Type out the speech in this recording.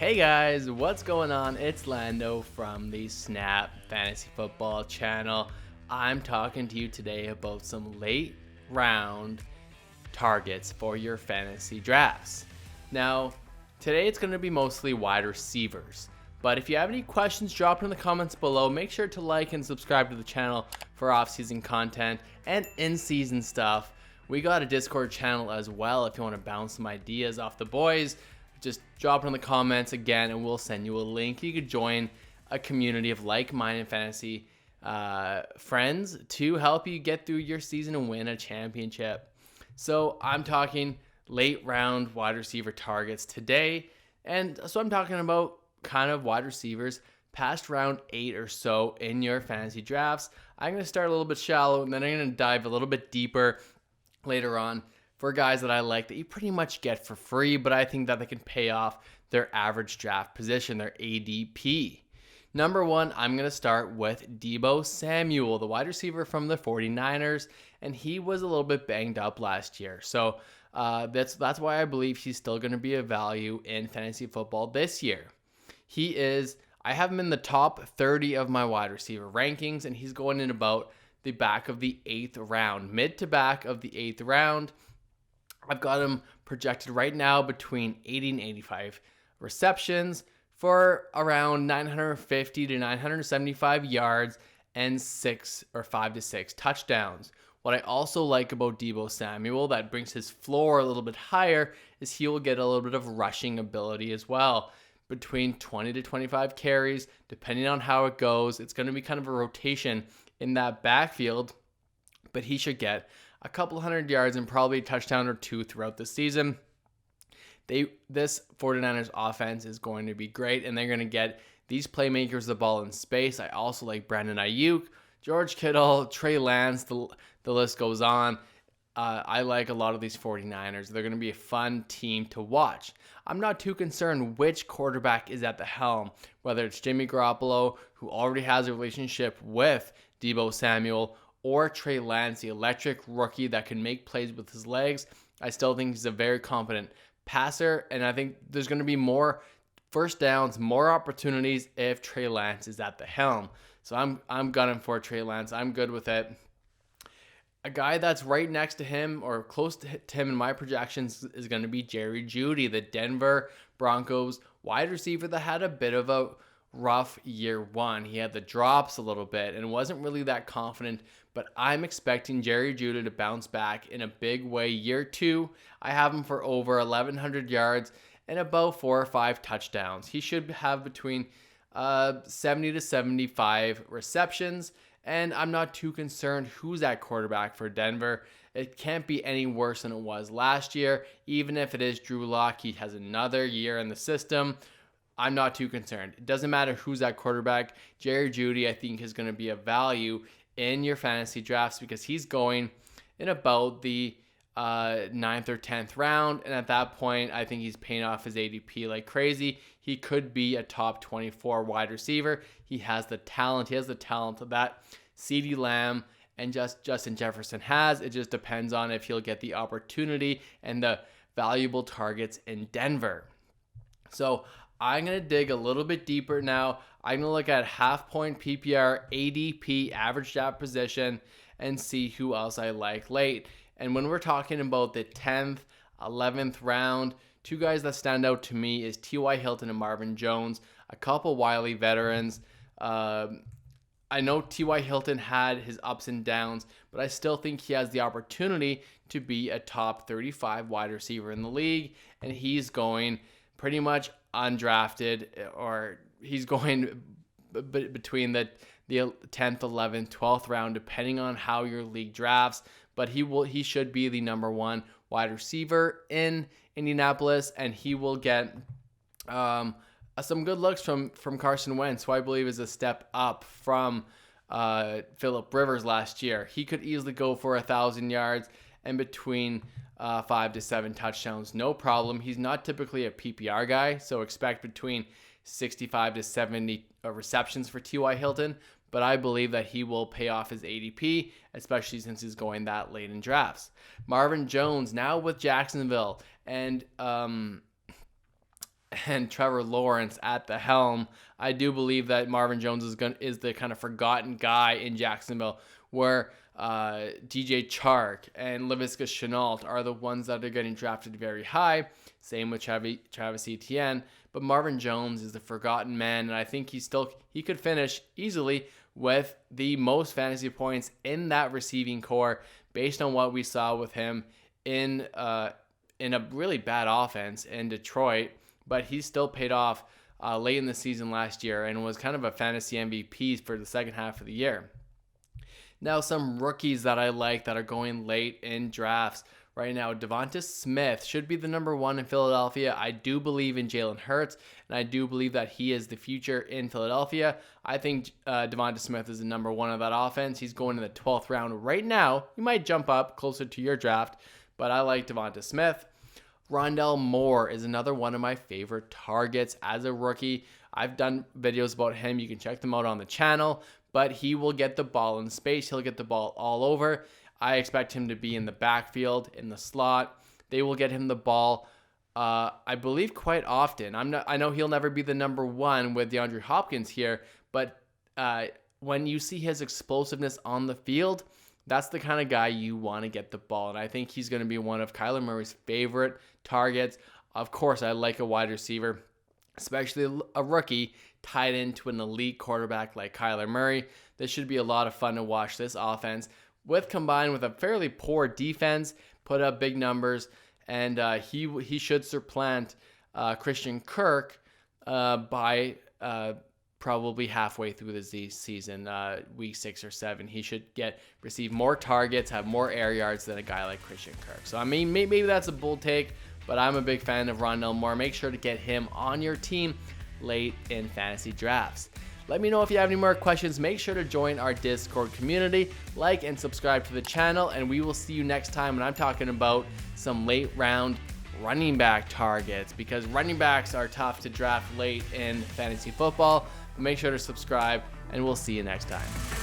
Hey guys, what's going on? It's Lando from the Snap Fantasy Football channel. I'm talking to you today about some late round targets for your fantasy drafts. Now, today it's going to be mostly wide receivers. But if you have any questions, drop it in the comments below. Make sure to like and subscribe to the channel for off-season content and in-season stuff. We got a Discord channel as well if you want to bounce some ideas off the boys. Just drop it in the comments again and we'll send you a link. You could join a community of like-minded fantasy friends to help you get through your season and win a championship. So I'm talking late round wide receiver targets today. And so I'm talking about kind of wide receivers past round 8 or so in your fantasy drafts. I'm going to start a little bit shallow and then I'm going to dive a little bit deeper later on for guys that I like that you pretty much get for free, but I think that they can pay off their average draft position, their ADP. Number 1, I'm going to start with Deebo Samuel, the wide receiver from the 49ers, and he was a little bit banged up last year. So that's why I believe he's still going to be a value in fantasy football this year. I have him in the top 30 of my wide receiver rankings, and he's going in about the back of the 8th round, mid to back of the 8th round. I've got him projected right now between 80 and 85 receptions for around 950 to 975 yards and 5 to 6 touchdowns. What I also like about Deebo Samuel that brings his floor a little bit higher is he will get a little bit of rushing ability as well. Between 20 to 25 carries, depending on how it goes. It's going to be kind of a rotation in that backfield, but he should get a couple hundred yards and probably a touchdown or two throughout the season. This 49ers offense is going to be great, and they're going to get these playmakers the ball in space. I also like Brandon Ayuk, George Kittle, Trey Lance, the list goes on. I like a lot of these 49ers. They're going to be a fun team to watch. I'm not too concerned which quarterback is at the helm, whether it's Jimmy Garoppolo, who already has a relationship with Deebo Samuel, or Trey Lance, the electric rookie that can make plays with his legs. I still think he's a very competent passer, and I think there's going to be more first downs, more opportunities if Trey Lance is at the helm. So I'm gunning for Trey Lance. I'm good with it. A guy that's right next to him or close to him in my projections is going to be Jerry Jeudy, the Denver Broncos wide receiver that had a bit of a rough year 1. He had the drops a little bit and wasn't really that confident, but I'm expecting Jerry Jeudy to bounce back in a big way year 2. I have him for over 1,100 yards and about 4 or 5 touchdowns. He should have between 70 to 75 receptions, and I'm not too concerned who's at quarterback for Denver. It can't be any worse than it was last year. Even if it is Drew Lock, he has another year in the system. I'm not too concerned. It doesn't matter who's at quarterback. Jerry Jeudy, I think, is going to be a value in your fantasy drafts because he's going in about the 9th or 10th round. And at that point, I think he's paying off his ADP like crazy. He could be a top 24 wide receiver. He has the talent. He has the talent that CeeDee Lamb and Justin Jefferson has. It just depends on if he'll get the opportunity and the valuable targets in Denver. So I'm going to dig a little bit deeper now. I'm going to look at half point PPR, ADP, average draft position, and see who else I like late. And when we're talking about the 10th, 11th round, 2 guys that stand out to me is TY Hilton and Marvin Jones, a couple wily veterans. I know T.Y. Hilton had his ups and downs, but I still think he has the opportunity to be a top 35 wide receiver in the league, and he's going pretty much undrafted, or he's going between the 10th, 11th, 12th round, depending on how your league drafts, but he should be the number 1 wide receiver in Indianapolis, and he will get some good looks from Carson Wentz, who I believe is a step up from Phillip Rivers last year. He could easily go for 1,000 yards and between 5 to 7 touchdowns, no problem. He's not typically a PPR guy, so expect between 65 to 70 receptions for T.Y. Hilton, but I believe that he will pay off his ADP, especially since he's going that late in drafts. Marvin Jones now with Jacksonville, and and Trevor Lawrence at the helm, I do believe that Marvin Jones is the kind of forgotten guy in Jacksonville, where DJ Chark and Laviska Shenault are the ones that are getting drafted very high. Same with Travis Etienne. But Marvin Jones is the forgotten man, and I think he could finish easily with the most fantasy points in that receiving core based on what we saw with him in a really bad offense in Detroit. But he still paid off late in the season last year and was kind of a fantasy MVP for the second half of the year. Now, some rookies that I like that are going late in drafts right now. Devonta Smith should be the number one in Philadelphia. I do believe in Jalen Hurts, and I do believe that he is the future in Philadelphia. I think Devonta Smith is the number one of that offense. He's going in the 12th round right now. He might jump up closer to your draft, but I like Devonta Smith. Rondale Moore is another one of my favorite targets as a rookie. I've done videos about him. You can check them out on the channel, but he will get the ball in space. He'll get the ball all over. I expect him to be in the backfield, in the slot. They will get him the ball, I believe, quite often. I know he'll never be the number one with DeAndre Hopkins here, but when you see his explosiveness on the field, that's the kind of guy you want to get the ball. And I think he's going to be one of Kyler Murray's favorite targets. Of course, I like a wide receiver, especially a rookie, tied into an elite quarterback like Kyler Murray. This should be a lot of fun to watch this offense, combined with a fairly poor defense, put up big numbers, and he should supplant Christian Kirk by probably halfway through the season, week 6 or 7. He should receive more targets, have more air yards than a guy like Christian Kirk. So, I mean, maybe that's a bold take, but I'm a big fan of Rondale Moore. Make sure to get him on your team late in fantasy drafts. Let me know if you have any more questions. Make sure to join our Discord community, like and subscribe to the channel, and we will see you next time when I'm talking about some late round running back targets, because running backs are tough to draft late in fantasy football. Make sure to subscribe, and we'll see you next time.